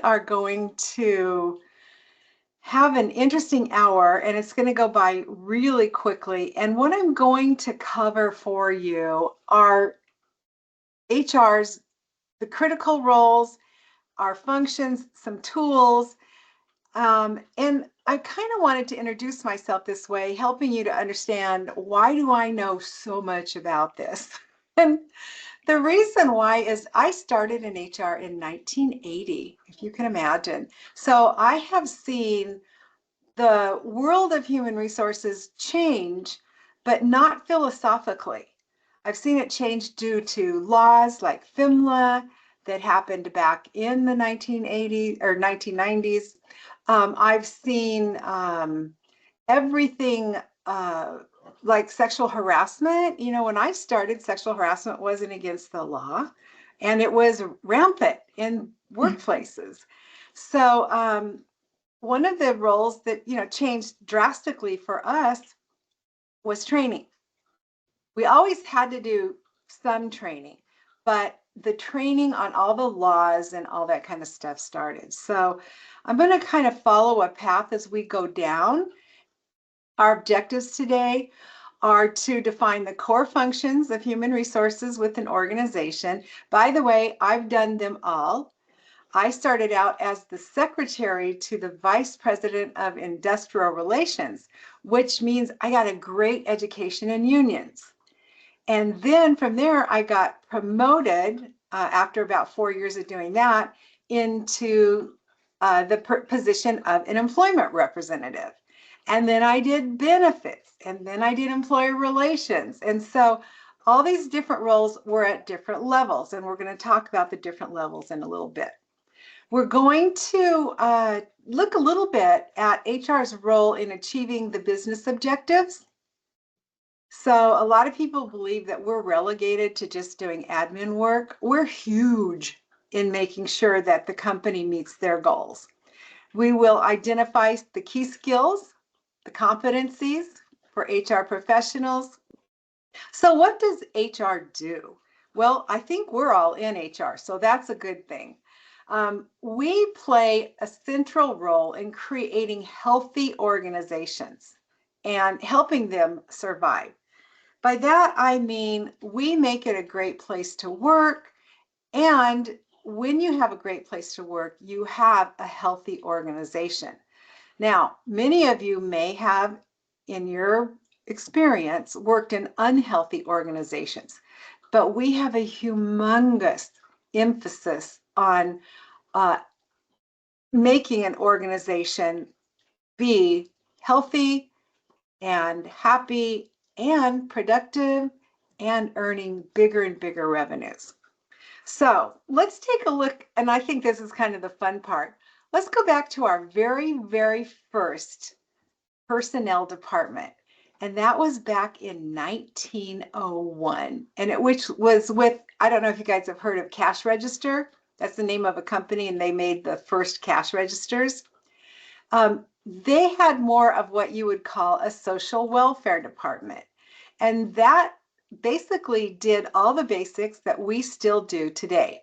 are going to have an interesting hour, and it's going to go by really quickly. And what I'm going to cover for you are HR's, the critical roles, our functions, some tools. And I kind of wanted to introduce myself this way, helping you to understand, why do I know so much about this? And the reason why is I started in HR in 1980, if you can imagine. So I have seen the world of human resources change, but not philosophically. I've seen it change due to laws like FMLA that happened back in the 1980s or 1990s. I've seen everything like sexual harassment. You know, when I started, sexual harassment wasn't against the law, and it was rampant in workplaces. So one of the roles that, you know, changed drastically for us was training. We always had to do some training, but the training on all the laws and all that kind of stuff started. So I'm going to kind of follow a path as we go down. Our objectives today are to define the core functions of human resources with an organization. By the way, I've done them all. I started out as the secretary to the vice president of industrial relations, which means I got a great education in unions. And then from there, I got promoted after about 4 years of doing that into the position of an employment representative. And then I did benefits, and then I did employer relations. And so all these different roles were at different levels, and we're going to talk about the different levels in a little bit. We're going to look a little bit at HR's role in achieving the business objectives. So a lot of people believe that we're relegated to just doing admin work. We're huge in making sure that the company meets their goals. We will identify the key skills, the competencies for HR professionals. So what does HR do? Well, I think we're all in HR, so that's a good thing. We play a central role in creating healthy organizations and helping them survive. By that, I mean, we make it a great place to work. And when you have a great place to work, you have a healthy organization. Now, many of you may have, in your experience, worked in unhealthy organizations, but we have a humongous emphasis on making an organization be healthy and happy and productive and earning bigger and bigger revenues. So let's take a look, and I think this is kind of the fun part. Let's go back to our very, very first personnel department. And that was back in 1901. And it which was with, I don't know if you guys have heard of Cash Register. That's the name of a company, and they made the first cash registers. They had more of what you would call a social welfare department. And that basically did all the basics that we still do today.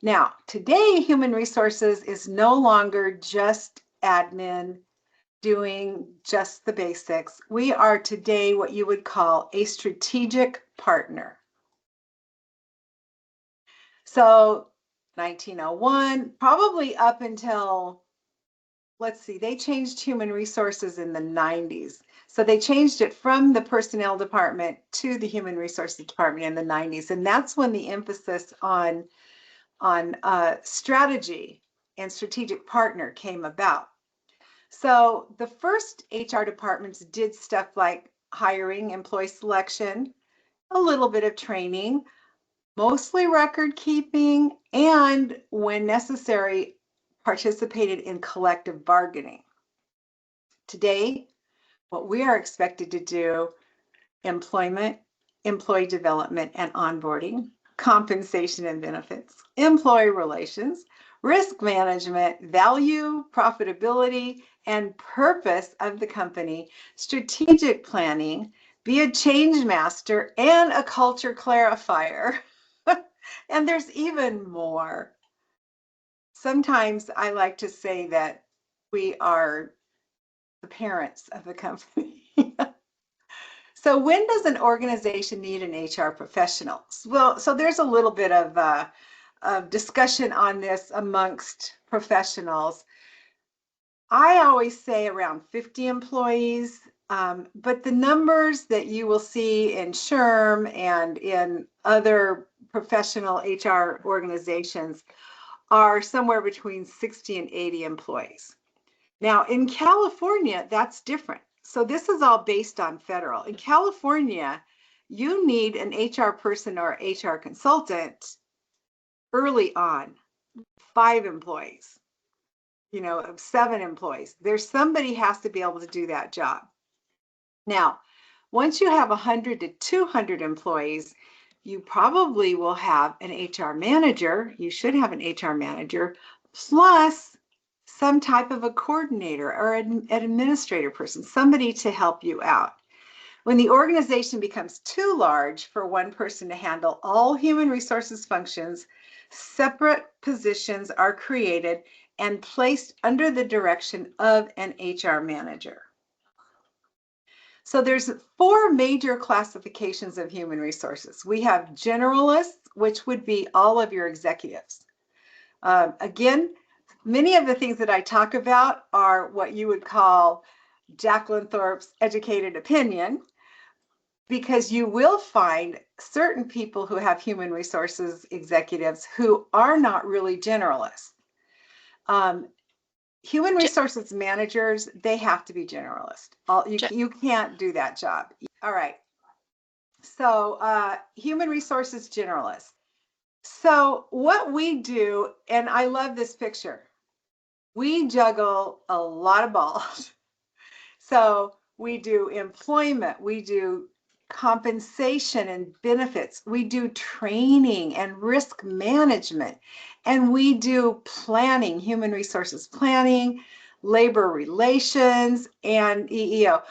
Now, today, human resources is no longer just admin doing just the basics. We are today what you would call a strategic partner. So 1901, probably up until, let's see, they changed human resources in the 90s. So they changed it from the personnel department to the human resources department in the 90s. And that's when the emphasis on strategy and strategic partner came about. So the first HR departments did stuff like hiring, employee selection, a little bit of training, mostly record keeping, and when necessary, participated in collective bargaining. Today, what we are expected to do: employment, employee development and onboarding, compensation and benefits, employee relations, risk management, value, profitability, and purpose of the company, strategic planning, be a change master, and a culture clarifier. And there's even more. sometimes I like to say that we are the parents of the company. So when does an organization need an HR professional? Well, so there's a little bit of discussion on this amongst professionals. I always say around 50 employees, but the numbers that you will see in SHRM and in other professional HR organizations are somewhere between 60 and 80 employees. Now, in California, that's different. So this is all based on federal. In California, you need an HR person or HR consultant early on, 5 employees, 7 employees. There's somebody has to be able to do that job. Now, once you have 100 to 200 employees, you probably will have an HR manager. You should have an HR manager, plus some type of a coordinator or an administrator person, somebody to help you out. When the organization becomes too large for one person to handle all human resources functions, separate positions are created and placed under the direction of an HR manager. So there's 4 major classifications of human resources. We have generalists, which would be all of your executives. Again, many of the things that I talk about are what you would call Jacqueline Thorpe's educated opinion, because you will find certain people who have human resources executives who are not really generalists. Human resources managers, they have to be generalist. You can't do that job. All right. So human resources generalist. So what we do, and I love this picture, we juggle a lot of balls. So we do employment, we do compensation and benefits, we do training and risk management, and we do planning, human resources planning, labor relations, and EEO.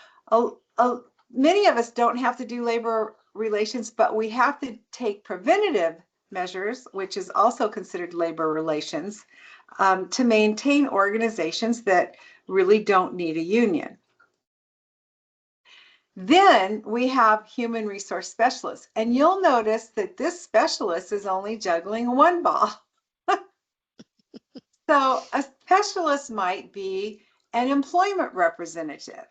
Many of us don't have to do labor relations, but we have to take preventative measures, which is also considered labor relations, to maintain organizations that really don't need a union. Then we have human resource specialists, and you'll notice that this specialist is only juggling one ball. So a specialist might be an employment representative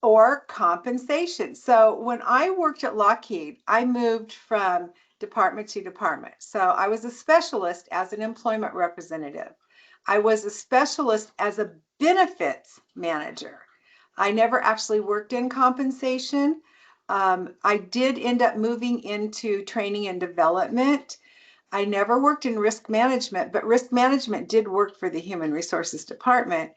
or compensation. So when I worked at Lockheed, I moved from department to department. So I was a specialist as an employment representative. I was a specialist as a benefits manager. I never actually worked in compensation. I did end up moving into training and development. I never worked in risk management, but risk management did work for the human resources department.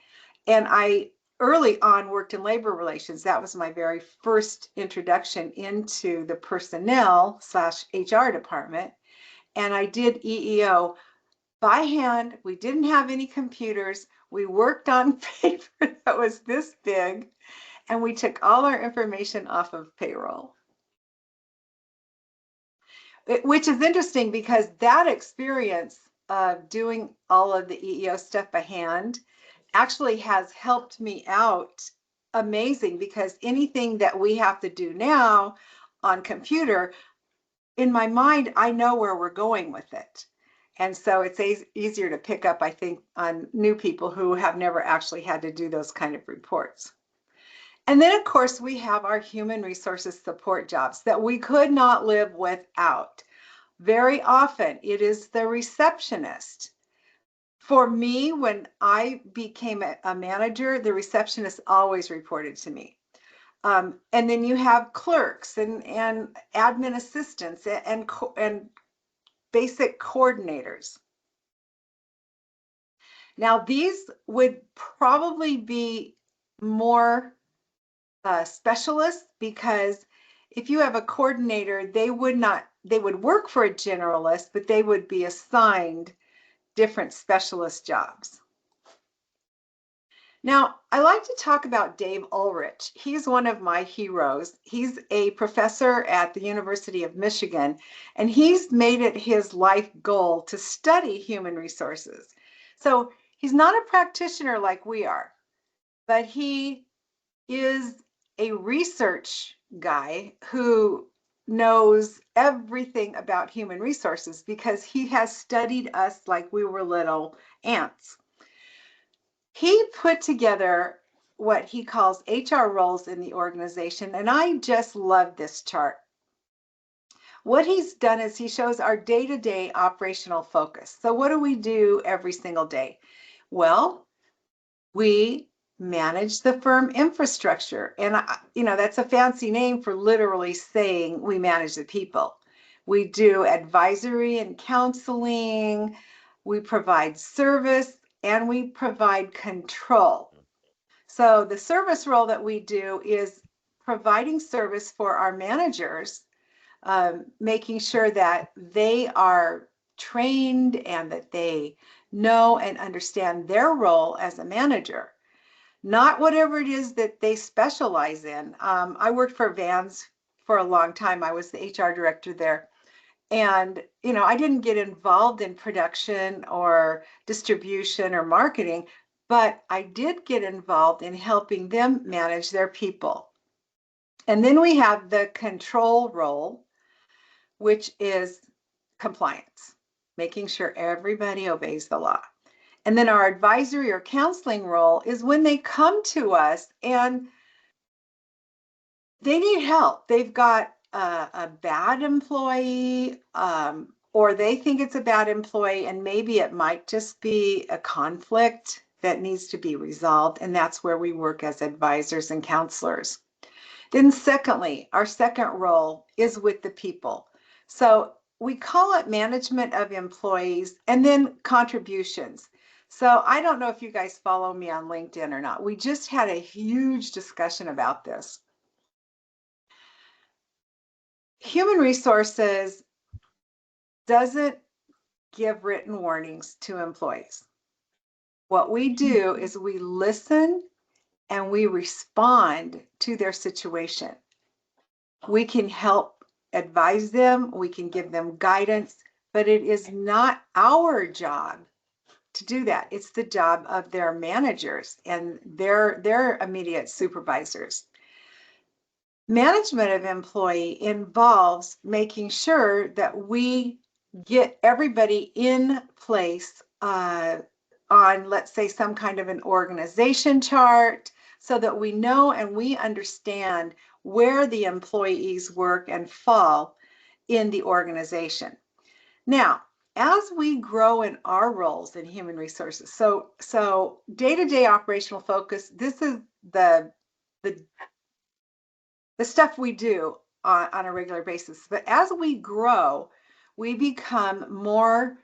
And I early on worked in labor relations. That was my very first introduction into the personnel/HR department. And I did EEO by hand. We didn't have any computers. We worked on paper that was this big, and we took all our information off of payroll. Which is interesting because that experience of doing all of the EEO stuff by hand actually has helped me out amazing, because anything that we have to do now on computer, in my mind, I know where we're going with it. And so it's easier to pick up, I think, on new people who have never actually had to do those kind of reports. And then, of course, we have our human resources support jobs that we could not live without. Very often, it is the receptionist. For me, when I became a manager, the receptionist always reported to me. And then you have clerks and admin assistants and basic coordinators. Now, these would probably be more specialists, because if you have a coordinator, they would work for a generalist, but they would be assigned different specialist jobs. Now, I like to talk about Dave Ulrich. He's one of my heroes. He's a professor at the University of Michigan, and he's made it his life goal to study human resources. So he's not a practitioner like we are, but he is a research guy who knows everything about human resources because he has studied us like we were little ants. He put together what he calls HR roles in the organization, and I just love this chart. What he's done is he shows our day-to-day operational focus. So what do we do every single day? Well, we manage the firm infrastructure. And, that's a fancy name for literally saying we manage the people. We do advisory and counseling, we provide service, and we provide control. So the service role that we do is providing service for our managers, making sure that they are trained and that they know and understand their role as a manager, not whatever it is that they specialize in. I worked for Vans for a long time. I was the HR director there. And, I didn't get involved in production or distribution or marketing, but I did get involved in helping them manage their people. And then we have the control role, which is compliance, making sure everybody obeys the law. And then our advisory or counseling role is when they come to us and they need help. They've got a bad employee, or they think it's a bad employee, and maybe it might just be a conflict that needs to be resolved. And that's where we work as advisors and counselors. Then secondly, our second role is with the people. So we call it management of employees and then contributions. So I don't know if you guys follow me on LinkedIn or not. We just had a huge discussion about this. Human resources doesn't give written warnings to employees. What we do is we listen and we respond to their situation. We can help advise them, we can give them guidance, but it is not our job to do that. It's the job of their managers and their immediate supervisors. Management of employee involves making sure that we get everybody in place on, let's say, some kind of an organization chart so that we know and we understand where the employees work and fall in the organization. Now, as we grow in our roles in human resources, so day-to-day operational focus, this is the stuff we do on a regular basis. But as we grow, we become more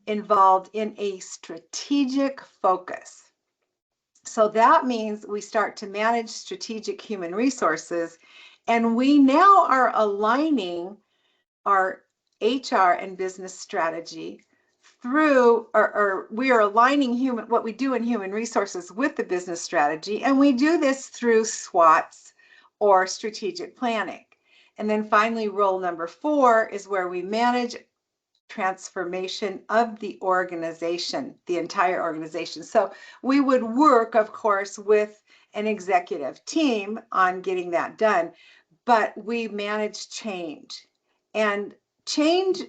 involved in a strategic focus. So that means we start to manage strategic human resources, and we now are aligning our HR and business strategy through, or we are aligning what we do in human resources with the business strategy, and we do this through SWOTs or strategic planning. And then finally, role number 4 is where we manage transformation of the organization, the entire organization. So we would work, of course, with an executive team on getting that done, but we manage change. And change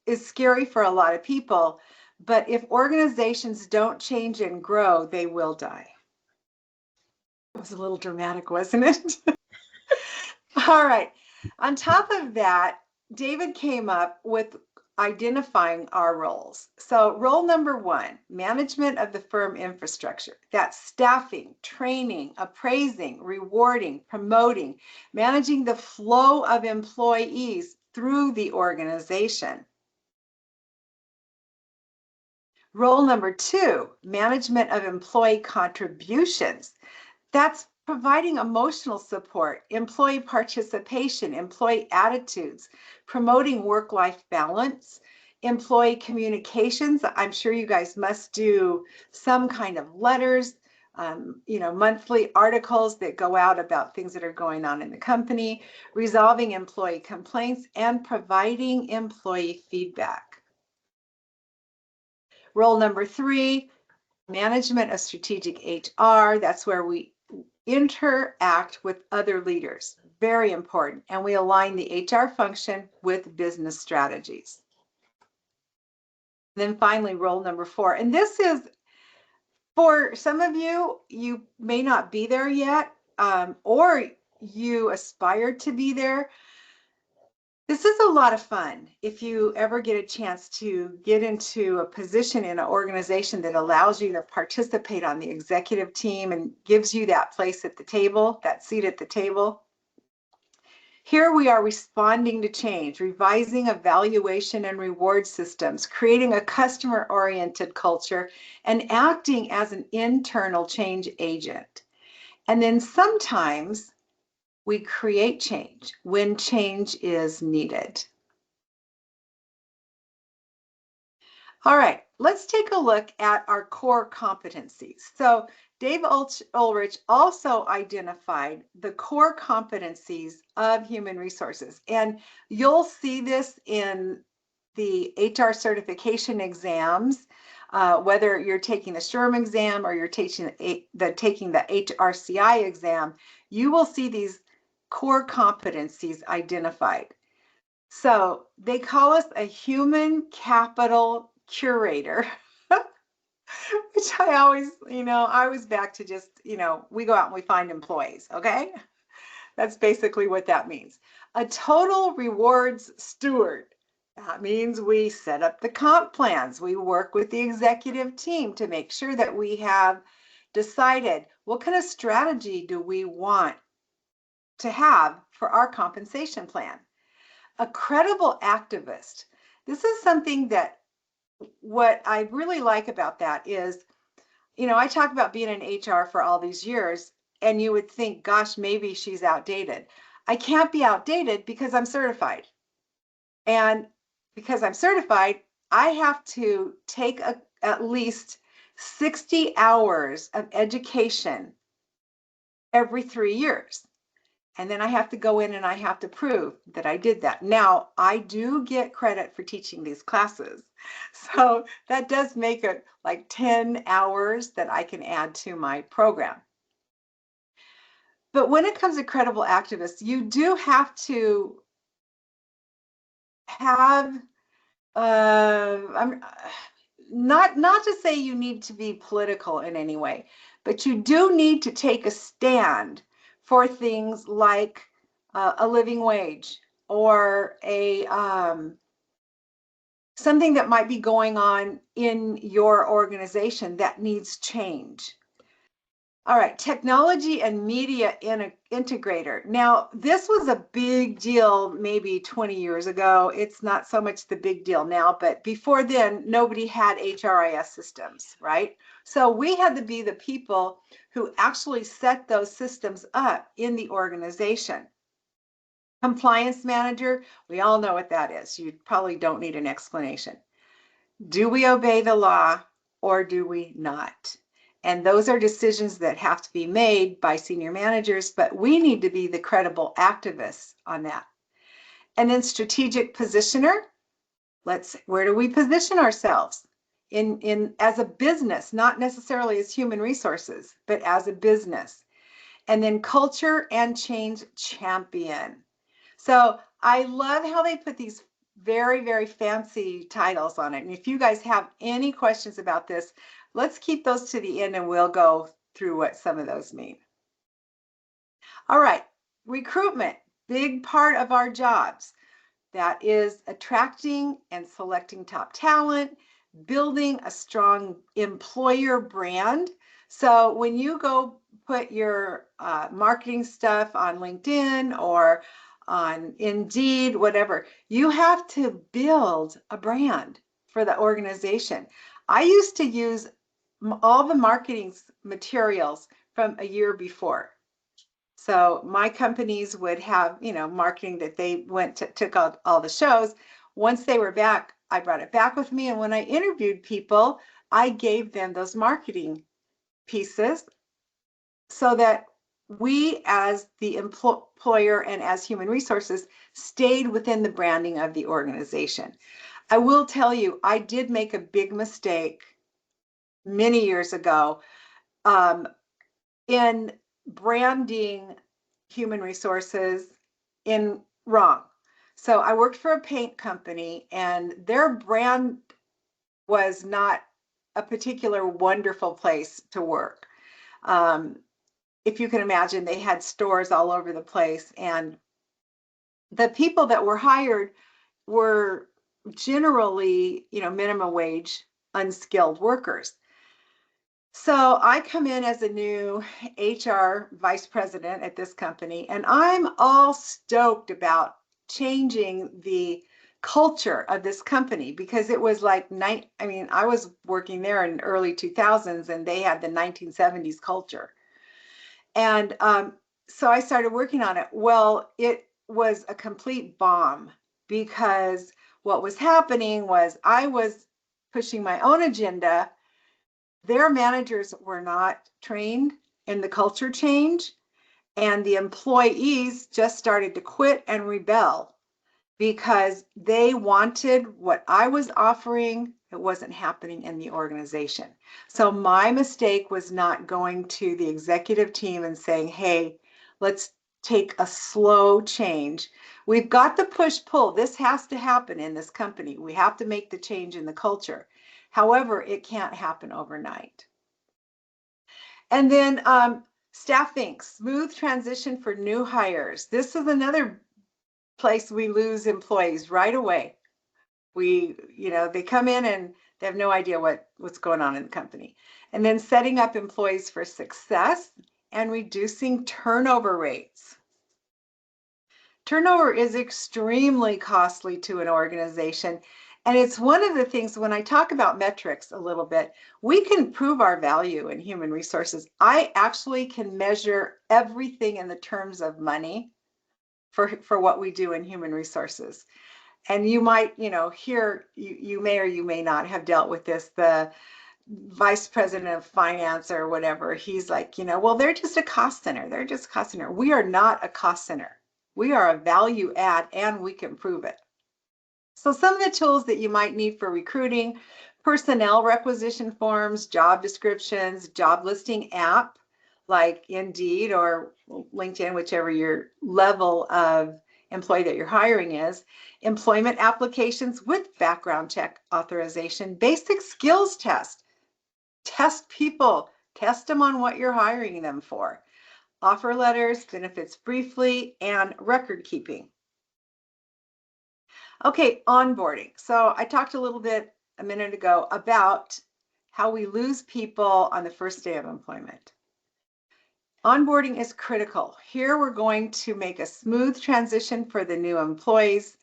is scary for a lot of people, but if organizations don't change and grow, they will die. It was a little dramatic, wasn't it? All right. On top of that, David came up with identifying our roles. So role number 1, management of the firm infrastructure. That's staffing, training, appraising, rewarding, promoting, managing the flow of employees through the organization. Role number 2, management of employee contributions. That's providing emotional support, employee participation, employee attitudes, promoting work-life balance, employee communications. I'm sure you guys must do some kind of letters, monthly articles that go out about things that are going on in the company, resolving employee complaints, and providing employee feedback. Role number 3, management of strategic HR. That's where we interact with other leaders. Very important. And we align the HR function with business strategies. Then finally, role number 4. And this is, for some of you, you may not be there yet, or you aspire to be there. This is a lot of fun if you ever get a chance to get into a position in an organization that allows you to participate on the executive team and gives you that place at the table, that seat at the table. Here we are responding to change, revising evaluation and reward systems, creating a customer-oriented culture, and acting as an internal change agent. And then sometimes we create change when change is needed. All right, let's take a look at our core competencies. So Dave Ulrich also identified the core competencies of human resources. And you'll see this in the HR certification exams, whether you're taking the SHRM exam or you're taking the HRCI exam, you will see these core competencies identified. So they call us a human capital curator, which I always back to just, we go out and we find employees, okay? That's basically what that means. A total rewards steward. That means we set up the comp plans. We work with the executive team to make sure that we have decided what kind of strategy do we want to have for our compensation plan. A credible activist. This is something that what I really like about that is, I talk about being in HR for all these years, and you would think, gosh, maybe she's outdated. I can't be outdated because I'm certified. And because I'm certified, I have to take at least 60 hours of education every 3 years. And then I have to go in and I have to prove that I did that. Now, I do get credit for teaching these classes. So that does make it like 10 hours that I can add to my program. But when it comes to credible activists, you do have to have, not to say you need to be political in any way, but you do need to take a stand for things like a living wage or something that might be going on in your organization that needs change. All right, technology and media integrator. Now, this was a big deal maybe 20 years ago. It's not so much the big deal now, but before then, nobody had HRIS systems, right? So we had to be the people who actually set those systems up in the organization. Compliance manager, we all know what that is. You probably don't need an explanation. Do we obey the law or do we not? And those are decisions that have to be made by senior managers, but we need to be the credible activists on that. And then strategic positioner, where do we position ourselves as a business, not necessarily as human resources, but as a business. And then culture and change champion. So I love how they put these very, very fancy titles on it. And if you guys have any questions about this, let's keep those to the end and we'll go through what some of those mean. All right, recruitment, big part of our jobs. That is attracting and selecting top talent, building a strong employer brand. So when you go put your marketing stuff on LinkedIn or on Indeed, whatever, you have to build a brand for the organization. I used to use all the marketing materials from a year before. So my companies would have, marketing that they took out all the shows. Once they were back, I brought it back with me. And when I interviewed people, I gave them those marketing pieces so that we as the employer and as human resources stayed within the branding of the organization. I will tell you, I did make a big mistake many years ago in branding human resources in wrong. So I worked for a paint company and their brand was not a particular wonderful place to work. If you can imagine, they had stores all over the place, and the people that were hired were generally, minimum wage, unskilled workers. So I come in as a new HR vice president at this company, and I'm all stoked about changing the culture of this company because it was like I was working there in early 2000s and they had the 1970s culture. And so I started working on it. Well, it was a complete bomb because what was happening was I was pushing my own agenda. Their managers were not trained in the culture change, and the employees just started to quit and rebel because they wanted what I was offering. It wasn't happening in the organization. So my mistake was not going to the executive team and saying, hey, let's take a slow change. We've got the push-pull. This has to happen in this company. We have to make the change in the culture. However, it can't happen overnight. And then staffing, smooth transition for new hires. This is another place we lose employees right away. They come in and they have no idea what's going on in the company. And then setting up employees for success and reducing turnover rates. Turnover is extremely costly to an organization. And it's one of the things when I talk about metrics a little bit, we can prove our value in human resources. I actually can measure everything in the terms of money for what we do in human resources. And you might, here, you may or you may not have dealt with this, the vice president of finance or whatever, he's like, well, they're just a cost center. They're just a cost center. We are not a cost center. We are a value add and we can prove it. So some of the tools that you might need for recruiting: personnel requisition forms, job descriptions, job listing app like Indeed or LinkedIn, whichever your level of employee that you're hiring is, employment applications with background check authorization, basic skills test people, test them on what you're hiring them for, offer letters, benefits briefly, and record keeping. Okay, onboarding. So I talked a little bit a minute ago about how we lose people on the first day of employment. Onboarding is critical. Here we're going to make a smooth transition for the new employees.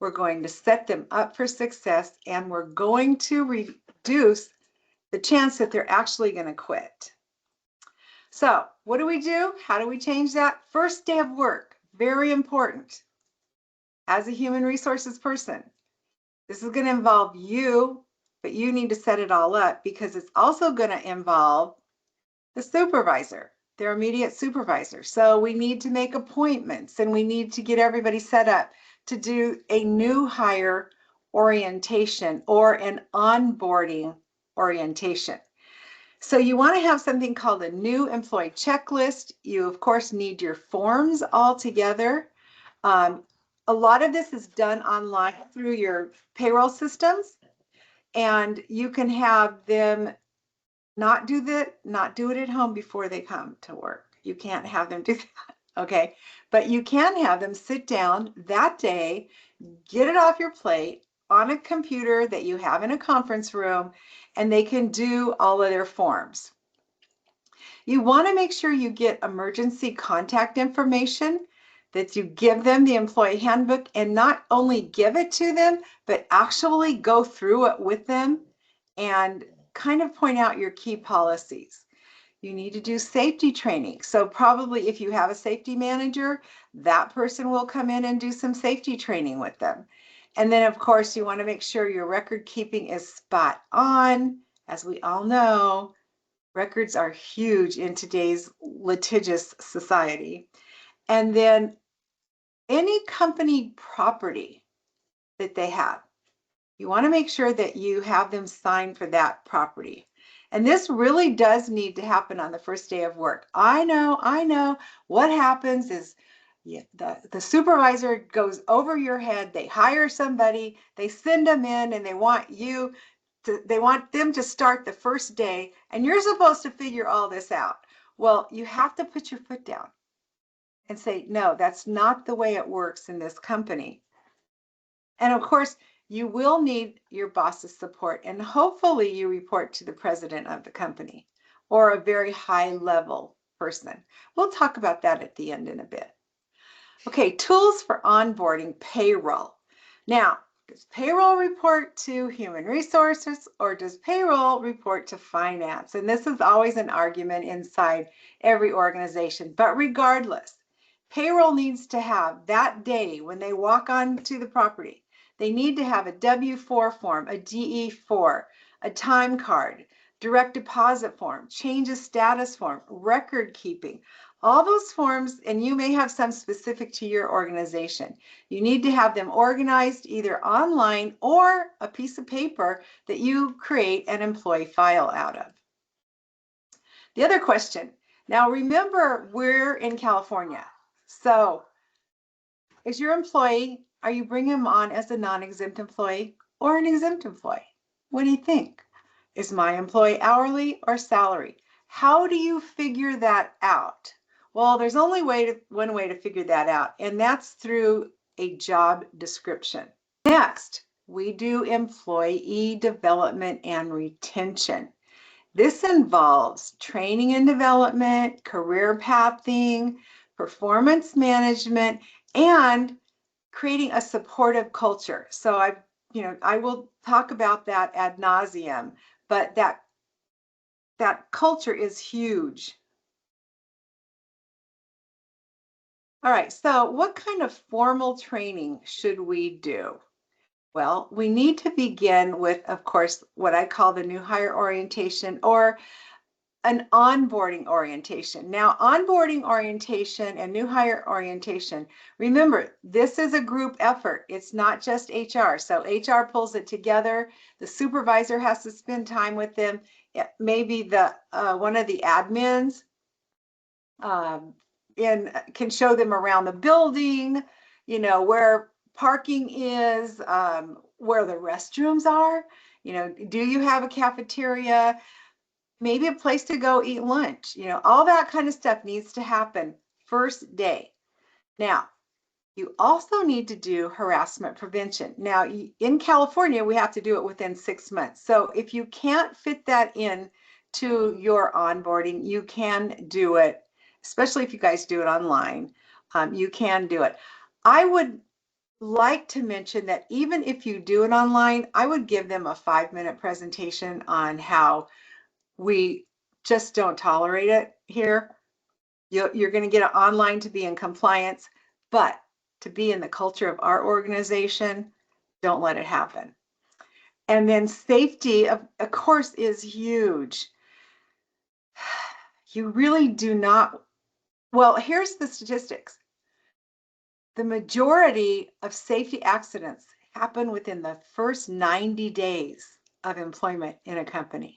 We're going to set them up for success, and we're going to reduce the chance that they're actually going to quit. So what do we do? How do we change that? First day of work, very important. As a human resources person, this is going to involve you, but you need to set it all up because it's also going to involve the supervisor, their immediate supervisor. So we need to make appointments and we need to get everybody set up to do a new hire orientation or an onboarding orientation. So you want to have something called a new employee checklist. You, of course, need your forms all together. A lot of this is done online through your payroll systems, and you can have them not do it at home before they come to work. You can't have them do that, okay? But you can have them sit down that day, get it off your plate on a computer that you have in a conference room, and they can do all of their forms. You want to make sure you get emergency contact information, that you give them the employee handbook, and not only give it to them, but actually go through it with them and kind of point out your key policies. You need to do safety training. So probably if you have a safety manager, that person will come in and do some safety training with them. And then of course you want to make sure your record keeping is spot on. As we all know, Records are huge in today's litigious society. And then any company property that they have, you want to make sure that you have them sign for that property. And this really does need to happen on the first day of work. I know. What happens is the supervisor goes over your head. They hire somebody, they send them in, and they want them to start the first day, and you're supposed to figure all this out. Well, you have to put your foot down and say, no, that's not the way it works in this company. And of course, you will need your boss's support, and hopefully you report to the president of the company or a very high level person. We'll talk about that at the end in a bit. Okay, tools for onboarding payroll. Now, does payroll report to human resources or does payroll report to finance? And this is always an argument inside every organization. But regardless, payroll needs to have that day when they walk onto the property, they need to have a W-4 form, a DE-4, a time card, direct deposit form, change of status form, record keeping. All those forms, and you may have some specific to your organization. You need to have them organized either online or a piece of paper that you create an employee file out of. The other question, now remember, we're in California. So is your employee, are you bringing them on as a non-exempt employee or an exempt employee? What do you think? Is my employee hourly or salary? How do you figure that out? Well, there's only one way to figure that out, and that's through a job description. Next, we do employee development and retention. This involves training and development, career pathing, performance management, and creating a supportive culture. So I will talk about that ad nauseum, but that culture is huge. All right, so what kind of formal training should we do? Well, we need to begin with, of course, what I call the new hire orientation or an onboarding orientation. Now, onboarding orientation and new hire orientation, remember, this is a group effort. It's not just HR. So HR pulls it together. The supervisor has to spend time with them. Maybe one of the admins can show them around the building, where parking is, where the restrooms are. Do you have a cafeteria? Maybe a place to go eat lunch. All that kind of stuff needs to happen first day. Now, you also need to do harassment prevention. Now, in California, we have to do it within 6 months. So if you can't fit that in to your onboarding, you can do it, especially if you guys do it online. You can do it. I would like to mention that even if you do it online, I would give them a 5-minute presentation on how we just don't tolerate it here. You're going to get it online to be in compliance, but to be in the culture of our organization, don't let it happen. And then safety, of course, is huge. You really do not, well, here's the statistics. The majority of safety accidents happen within the first 90 days of employment in a company.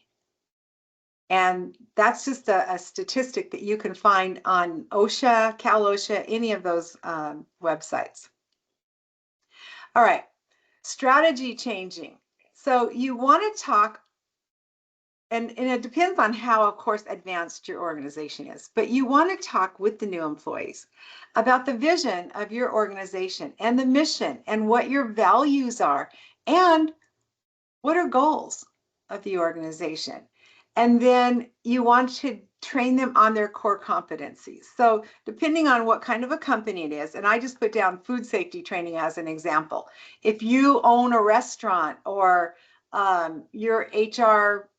And that's just a statistic that you can find on OSHA, Cal OSHA, any of those websites. All right, strategy changing. So you want to talk, and it depends on how, of course, advanced your organization is, but you want to talk with the new employees about the vision of your organization and the mission and what your values are and what are goals of the organization. And then you want to train them on their core competencies. So depending on what kind of a company it is, and I just put down food safety training as an example. If you own a restaurant or your HR,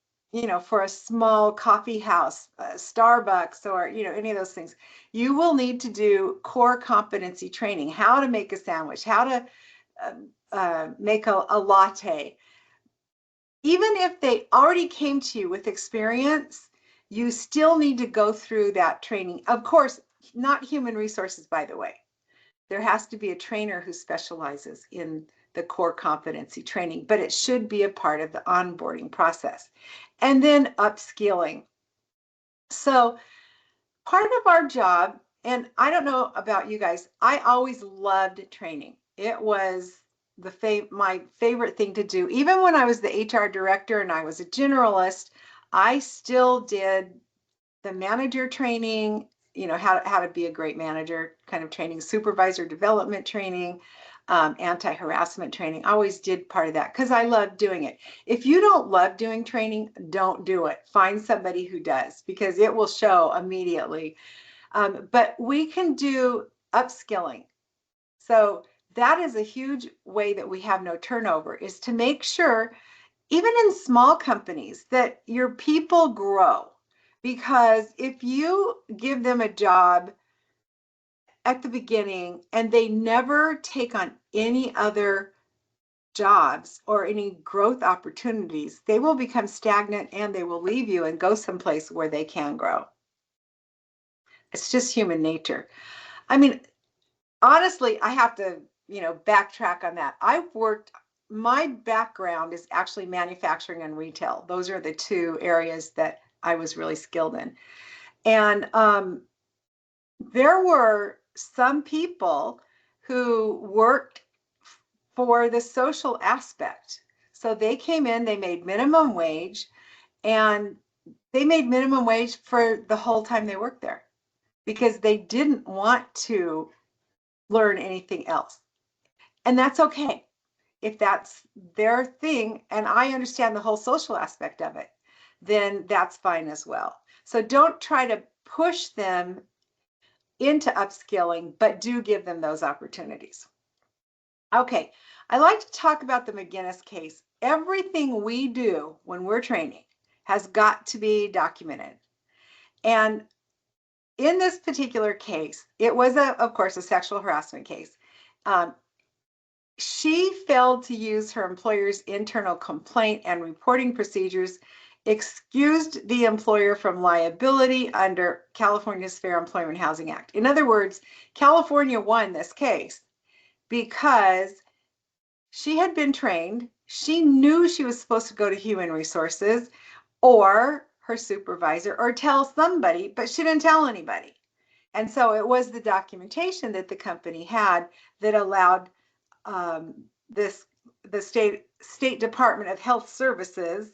for a small coffee house, Starbucks, or any of those things, you will need to do core competency training, how to make a sandwich, how to make a latte. Even if they already came to you with experience, you still need to go through that training. Of course, not human resources, by the way. There has to be a trainer who specializes in the core competency training, but it should be a part of the onboarding process. And then upskilling. So part of our job, and I don't know about you guys, I always loved training. It was my favorite thing to do. Even when I was the HR director and I was a generalist, I still did the manager training, you know, how to be a great manager kind of training, supervisor development training, anti-harassment training. I always did part of that because I love doing it. If you don't love doing training, don't do it. Find somebody who does, because it will show immediately. But we can do upskilling. So that is a huge way that we have no turnover, is to make sure, even in small companies, that your people grow. Because if you give them a job at the beginning and they never take on any other jobs or any growth opportunities, they will become stagnant and they will leave you and go someplace where they can grow. It's just human nature. I mean, honestly, I have to, backtrack on that. My background is actually manufacturing and retail. Those are the two areas that I was really skilled in. And there were some people who worked for the social aspect. So they came in, they made minimum wage, and they made minimum wage for the whole time they worked there because they didn't want to learn anything else. And that's okay if that's their thing, and I understand the whole social aspect of it, then that's fine as well. So don't try to push them into upskilling, but do give them those opportunities. Okay, I like to talk about the McGinnis case. Everything we do when we're training has got to be documented. And in this particular case, it was, of course, a sexual harassment case. She failed to use her employer's internal complaint and reporting procedures, excused the employer from liability under California's Fair Employment Housing Act. In other words, California won this case because she had been trained. She knew she was supposed to go to human resources or her supervisor or tell somebody, but she didn't tell anybody. And so it was the documentation that the company had that allowed the State Department of Health Services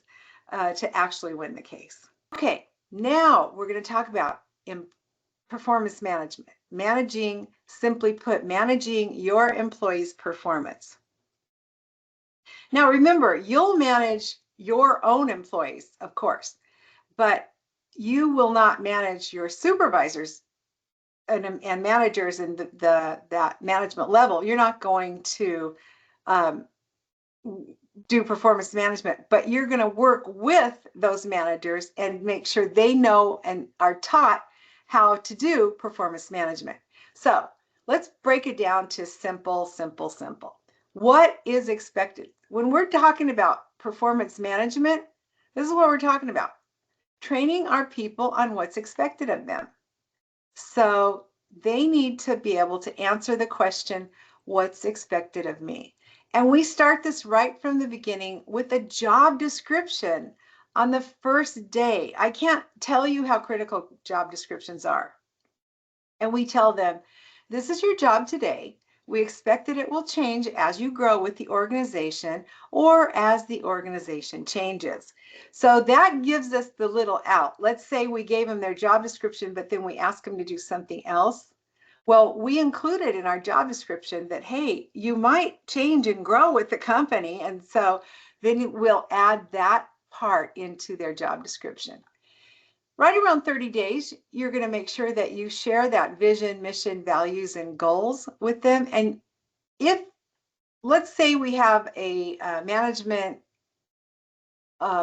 to actually win the case. Okay, now we're going to talk about performance management. Simply put, managing your employees' performance. Now remember, you'll manage your own employees, of course, but you will not manage your supervisors and managers in that management level. You're not going to do performance management, but you're going to work with those managers and make sure they know and are taught how to do performance management. So let's break it down to simple. What is expected? When we're talking about performance management, this is what we're talking about. Training our people on what's expected of them. So they need to be able to answer the question, what's expected of me? And we start this right from the beginning with a job description on the first day. I can't tell you how critical job descriptions are. And we tell them, this is your job today. We expect that it will change as you grow with the organization or as the organization changes. So that gives us the little out. Let's say we gave them their job description, but then we ask them to do something else. Well, we included in our job description that, hey, you might change and grow with the company. And so then we'll add that part into their job description. Right around 30 days, you're going to make sure that you share that vision, mission, values, and goals with them. And if, let's say we have a management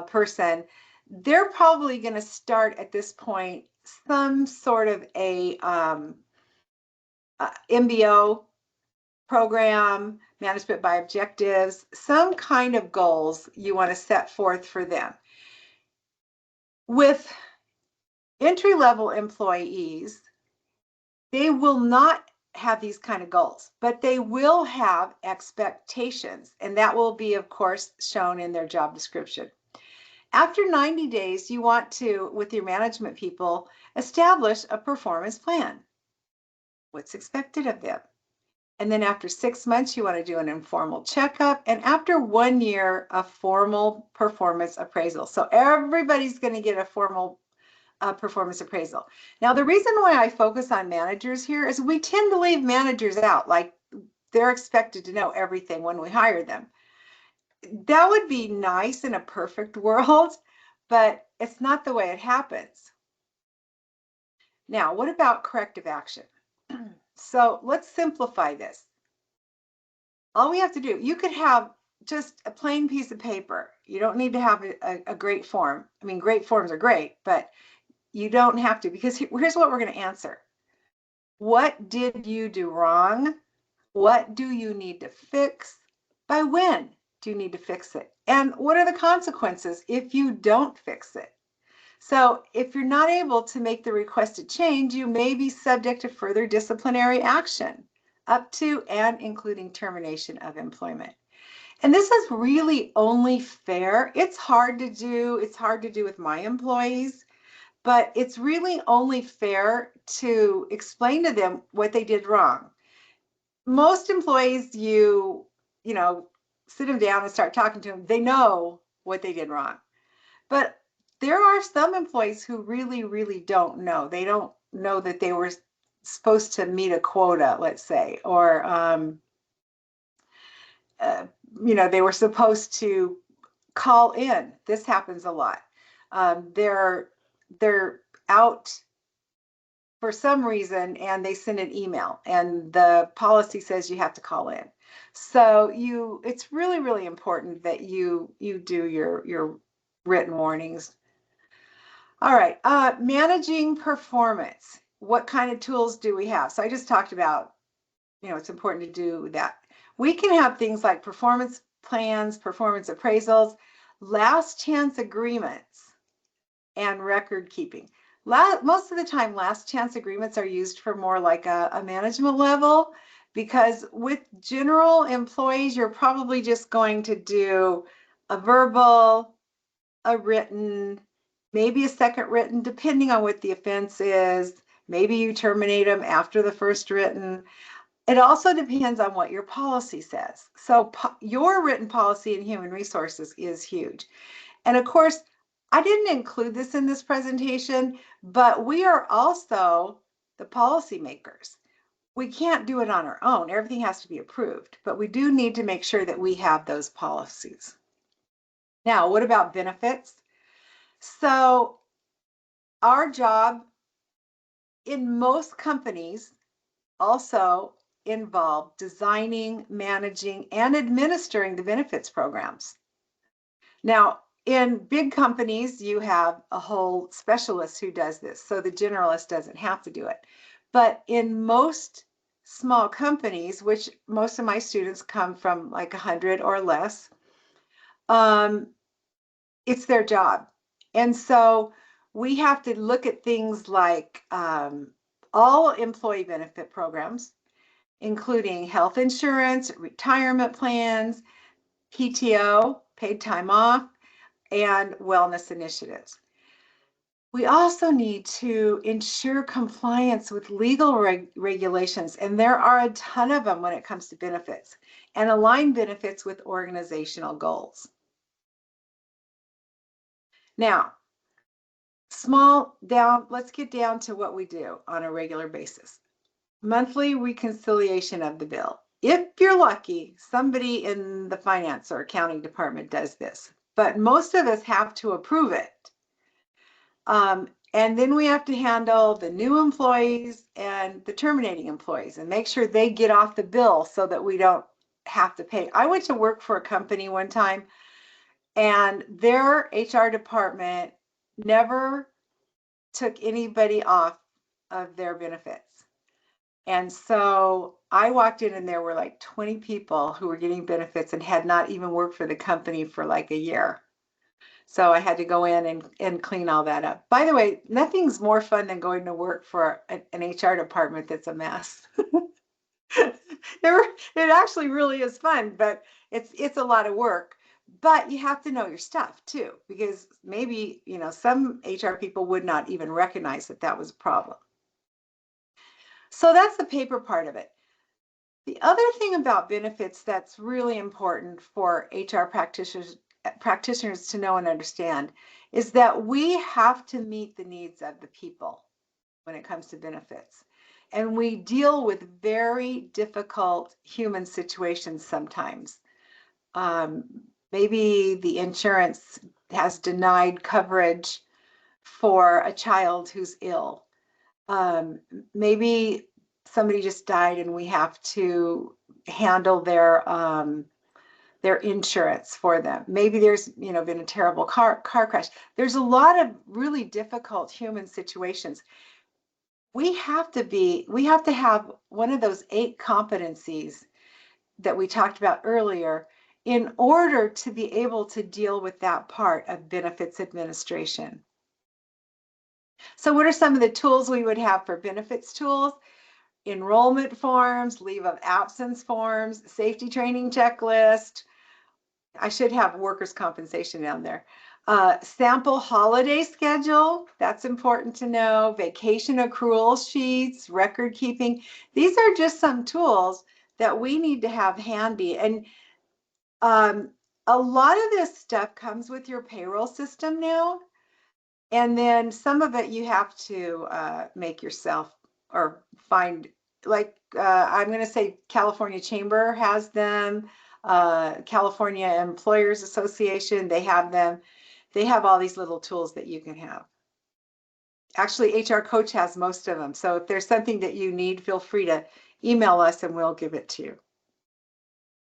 person, they're probably going to start at this point some sort of a MBO program, management by objectives, some kind of goals you want to set forth for them. With entry-level employees, they will not have these kind of goals, but they will have expectations, and that will be, of course, shown in their job description. After 90 days, you want to, with your management people, establish a performance plan. What's expected of them? And then after 6 months, you want to do an informal checkup. And after 1 year, a formal performance appraisal. So everybody's going to get a formal performance appraisal. Now, the reason why I focus on managers here is we tend to leave managers out, like they're expected to know everything when we hire them. That would be nice in a perfect world, but it's not the way it happens. Now, what about corrective action? So let's simplify this. All we have to do, you could have just a plain piece of paper. You don't need to have a great form. I mean, great forms are great, but you don't have to, because here's what we're going to answer. What did you do wrong? What do you need to fix? By when do you need to fix it? And what are the consequences if you don't fix it? So if you're not able to make the requested change, you may be subject to further disciplinary action, up to and including termination of employment. And this is really only fair. It's hard to do. It's hard to do with my employees, but it's really only fair to explain to them what they did wrong. Most employees, you know, sit them down and start talking to them. They know what they did wrong. But there are some employees who really, really don't know. They don't know that they were supposed to meet a quota, let's say, or, you know, they were supposed to call in. This happens a lot. They're out for some reason and they send an email and the policy says you have to call in. So it's really, really important that you do your written warnings. All right, managing performance. What kind of tools do we have? So I just talked about, you know, it's important to do that. We can have things like performance plans, performance appraisals, last chance agreements, and record keeping. Most of the time, last chance agreements are used for more like a management level, because with general employees, you're probably just going to do a verbal, a written, maybe a second written, depending on what the offense is. Maybe you terminate them after the first written. It also depends on what your policy says. So your written policy in human resources is huge. And of course, I didn't include this in this presentation, but we are also the policymakers. We can't do it on our own. Everything has to be approved, but we do need to make sure that we have those policies. Now, what about benefits? So our job in most companies also involve designing, managing, and administering the benefits programs. Now, in big companies, you have a whole specialist who does this, so the generalist doesn't have to do it. But in most small companies, which most of my students come from like 100 or less, it's their job. And so we have to look at things like all employee benefit programs, including health insurance, retirement plans, PTO, paid time off, and wellness initiatives. We also need to ensure compliance with legal regulations, and there are a ton of them when it comes to benefits, and align benefits with organizational goals. Now, let's get down to what we do on a regular basis. Monthly reconciliation of the bill. If you're lucky, somebody in the finance or accounting department does this, but most of us have to approve it. And then we have to handle the new employees and the terminating employees and make sure they get off the bill so that we don't have to pay. I went to work for a company one time and their HR department never took anybody off of their benefits. And so I walked in and there were like 20 people who were getting benefits and had not even worked for the company for like a year. So I had to go in and clean all that up. By the way, nothing's more fun than going to work for an HR department that's a mess. It actually really is fun, but it's a lot of work. But you have to know your stuff too, because maybe, some HR people would not even recognize that that was a problem. So that's the paper part of it. The other thing about benefits that's really important for HR practitioners to know and understand is that we have to meet the needs of the people when it comes to benefits. And we deal with very difficult human situations sometimes. Maybe the insurance has denied coverage for a child who's ill. Maybe somebody just died and we have to handle their insurance for them. Maybe there's been a terrible car crash. There's a lot of really difficult human situations. We have to have one of those 8 competencies that we talked about earlier in order to be able to deal with that part of benefits administration. So what are some of the tools we would have for benefits tools? Enrollment forms, leave of absence forms, safety training checklist. I should have workers' compensation down there. Sample holiday schedule, that's important to know. Vacation accrual sheets, record keeping. These are just some tools that we need to have handy. And a lot of this stuff comes with your payroll system now. And then some of it you have to make yourself or find, like I'm going to say California Chamber has them, California Employers Association, they have them. They have all these little tools that you can have. Actually, HR Coach has most of them. So if there's something that you need, feel free to email us and we'll give it to you.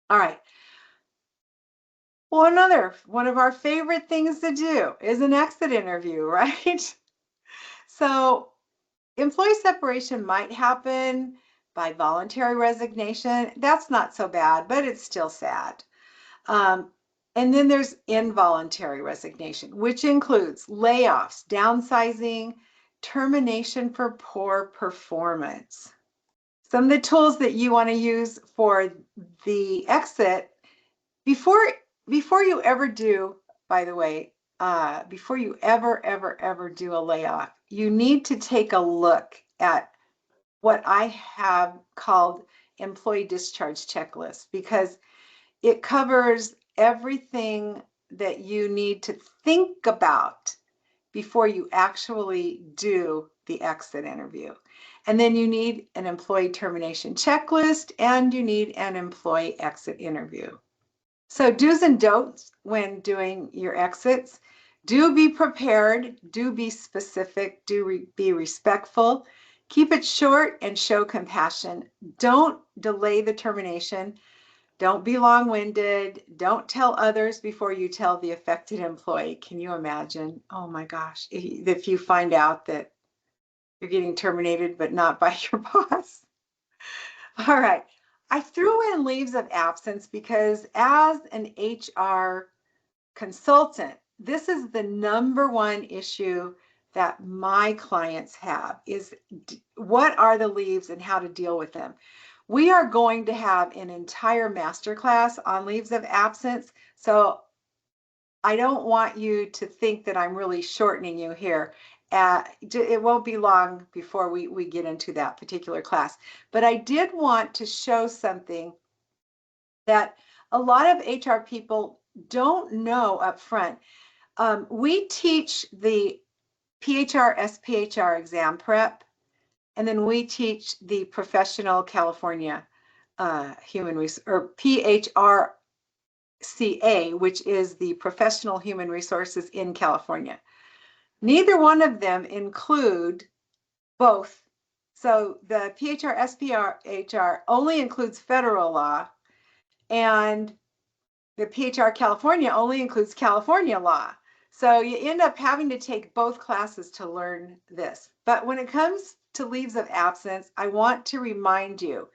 All right. Well, one of our favorite things to do is an exit interview, right? So employee separation might happen by voluntary resignation. That's not so bad, but it's still sad. And then there's involuntary resignation, which includes layoffs, downsizing, termination for poor performance. Some of the tools that you want to use for the exit before you ever do, by the way, before you ever do a layoff, you need to take a look at what I have called employee discharge checklist, because it covers everything that you need to think about before you actually do the exit interview. And then you need an employee termination checklist and you need an employee exit interview. So do's and don'ts when doing your exits: do be prepared, do be specific, be respectful, keep it short and show compassion. Don't delay the termination. Don't be long-winded. Don't tell others before you tell the affected employee. Can you imagine? Oh my gosh, if you find out that you're getting terminated, but not by your boss. All right. I threw in leaves of absence because as an HR consultant, this is the number one issue that my clients have, is what are the leaves and how to deal with them. We are going to have an entire masterclass on leaves of absence, so I don't want you to think that I'm really shortening you here. It won't be long before we get into that particular class. But I did want to show something that a lot of HR people don't know up front. We teach the PHR, SPHR exam prep, and then we teach the Professional California Human Resource, or PHRCA, which is the Professional Human Resources in California. Neither one of them include both. So the PHR, SPHR only includes federal law, and the PHR California only includes California law. So you end up having to take both classes to learn this. But when it comes to leaves of absence, I want to remind you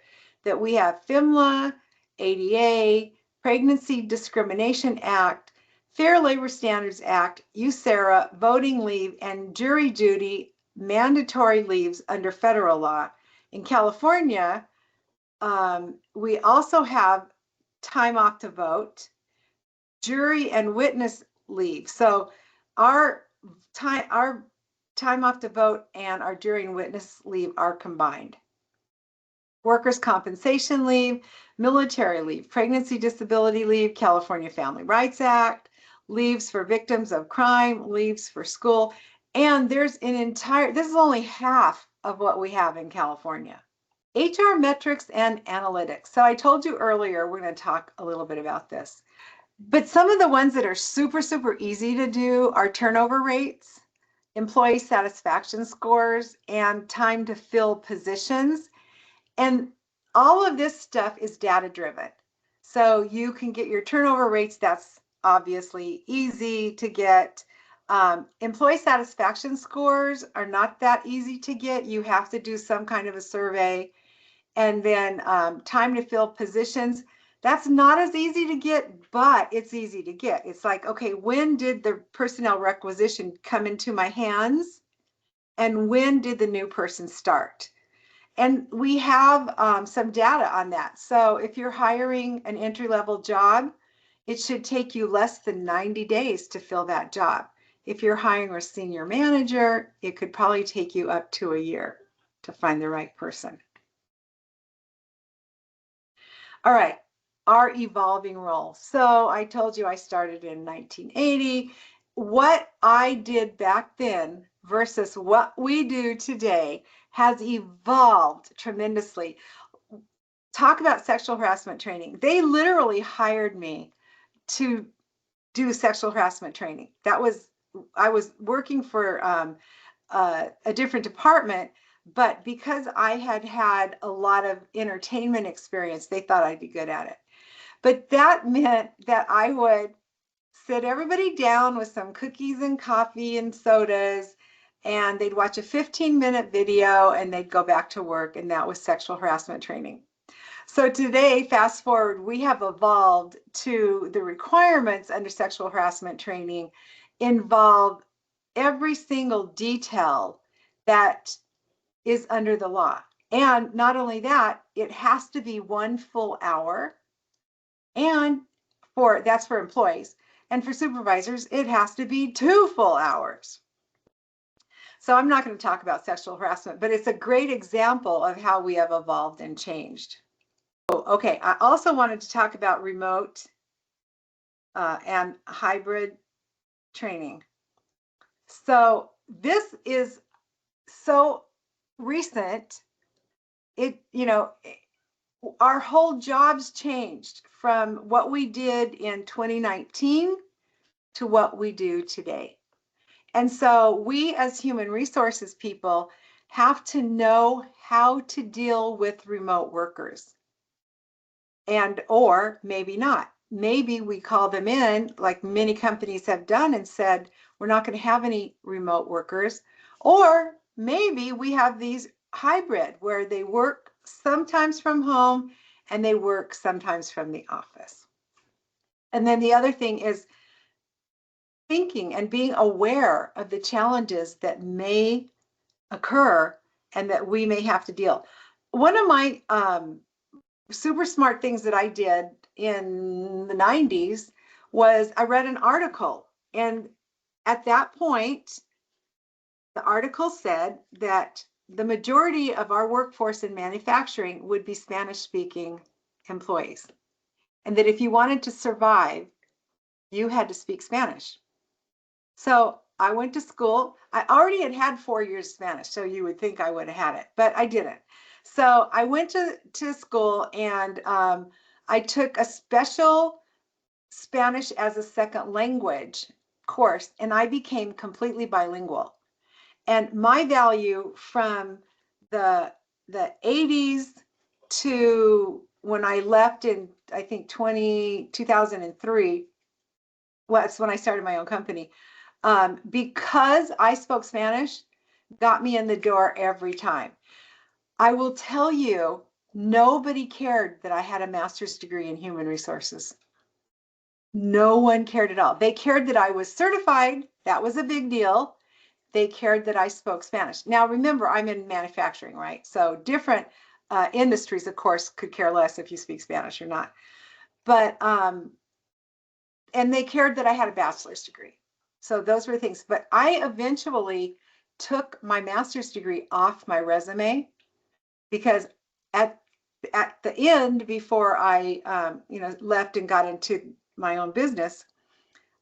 that we have FMLA, ADA, Pregnancy Discrimination Act, Fair Labor Standards Act, USERRA, voting leave, and jury duty mandatory leaves under federal law. In California, we also have time off to vote, jury and witness leave. So our time off to vote and our jury and witness leave are combined. Workers' compensation leave, military leave, pregnancy disability leave, California Family Rights Act, leaves for victims of crime, leaves for school. And there's an entire, this is only half of what we have in California. HR metrics and analytics. So I told you earlier, we're going to talk a little bit about this. But some of the ones that are super, super easy to do are turnover rates, employee satisfaction scores, and time to fill positions. And all of this stuff is data driven. So you can get your turnover rates. That's obviously easy to get. Employee satisfaction scores are not that easy to get. You have to do some kind of a survey. And then time to fill positions. That's not as easy to get, but it's easy to get. It's like, okay, when did the personnel requisition come into my hands? And when did the new person start? And we have some data on that. So if you're hiring an entry-level job, it should take you less than 90 days to fill that job. If you're hiring a senior manager, it could probably take you up to a year to find the right person. All right, our evolving role. So I told you I started in 1980. What I did back then versus what we do today has evolved tremendously. Talk about sexual harassment training. They literally hired me to do sexual harassment training. I was working for a different department, but because I had had a lot of entertainment experience, they thought I'd be good at it. But that meant that I would sit everybody down with some cookies and coffee and sodas, and they'd watch a 15-minute video and they'd go back to work, and that was sexual harassment training. So today, fast forward, we have evolved to the requirements under sexual harassment training involve every single detail that is under the law. And not only that, it has to be 1 full hour. And that's for employees. And for supervisors, it has to be 2 full hours. So I'm not going to talk about sexual harassment, but it's a great example of how we have evolved and changed. Okay, I also wanted to talk about remote and hybrid training. So this is so recent. Our whole jobs changed from what we did in 2019 to what we do today. And so we as human resources people have to know how to deal with remote workers. Or maybe not. Maybe we call them in, like many companies have done, and said, we're not going to have any remote workers. Or maybe we have these hybrid where they work sometimes from home and they work sometimes from the office. And then the other thing is thinking and being aware of the challenges that may occur and that we may have to deal. One of my super smart things that I did in the 90s was I read an article, and at that point the article said that the majority of our workforce in manufacturing would be Spanish speaking employees, and that if you wanted to survive you had to speak Spanish. So I went to school. I already had 4 years Spanish, so you would think I would have had it, but I didn't. So I went to school, and I took a special Spanish as a second language course, and I became completely bilingual. And my value from the 80s to when I left in, I think, 2003, well, that's when I started my own company, because I spoke Spanish, got me in the door every time. I will tell you, nobody cared that I had a master's degree in human resources. No one cared at all. They cared that I was certified. That was a big deal. They cared that I spoke Spanish. Now, remember, I'm in manufacturing, right? So different industries, of course, could care less if you speak Spanish or not. But, and they cared that I had a bachelor's degree. So those were things. But I eventually took my master's degree off my resume because at the end, before I left and got into my own business,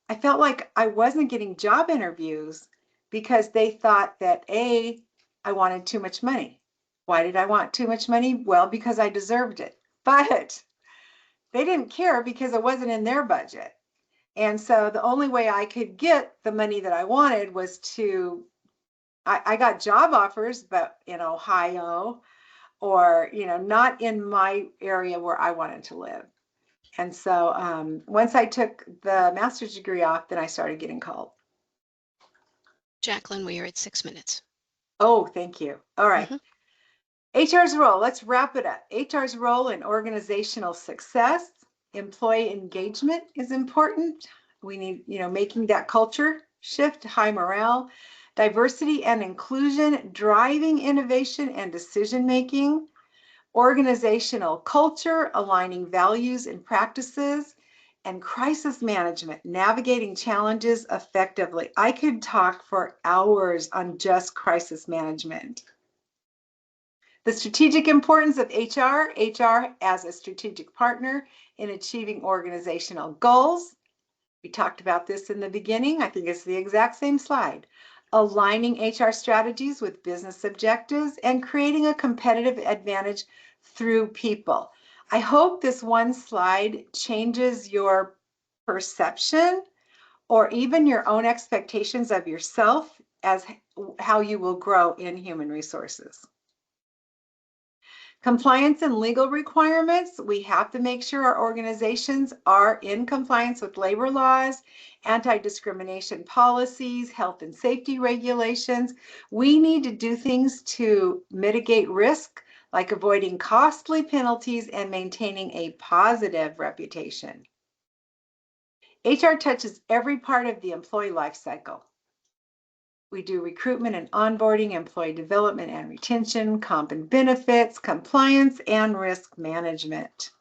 I felt like I wasn't getting job interviews because they thought that I wanted too much money. Why did I want too much money? Well, because I deserved it. But they didn't care because it wasn't in their budget. And so the only way I could get the money that I wanted was I got job offers, but in Ohio or, not in my area where I wanted to live. And so once I took the master's degree off, then I started getting called. Jacqueline, we are at 6 minutes. Oh, thank you. All right. HR's role, let's wrap it up. HR's role in organizational success, employee engagement is important. We need, making that culture shift, high morale, diversity and inclusion, driving innovation and decision making, organizational culture, aligning values and practices, and crisis management, navigating challenges effectively. I could talk for hours on just crisis management. The strategic importance of HR as a strategic partner in achieving organizational goals. We talked about this in the beginning. I think it's the exact same slide. Aligning HR strategies with business objectives and creating a competitive advantage through people. I hope this one slide changes your perception or even your own expectations of yourself as how you will grow in human resources. Compliance and legal requirements, we have to make sure our organizations are in compliance with labor laws, anti-discrimination policies, health and safety regulations. We need to do things to mitigate risk, like avoiding costly penalties and maintaining a positive reputation. HR touches every part of the employee life cycle. We do recruitment and onboarding, employee development and retention, comp and benefits, compliance, and risk management.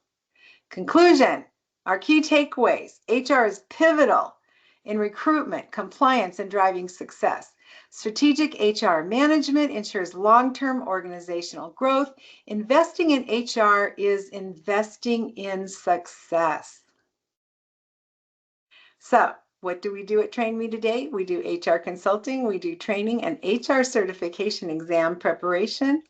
Conclusion, our key takeaways. HR is pivotal in recruitment, compliance, and driving success. Strategic HR management ensures long-term organizational growth. Investing in HR is investing in success. So, what do we do at Train Me Today? We do HR consulting, we do training and HR certification exam preparation.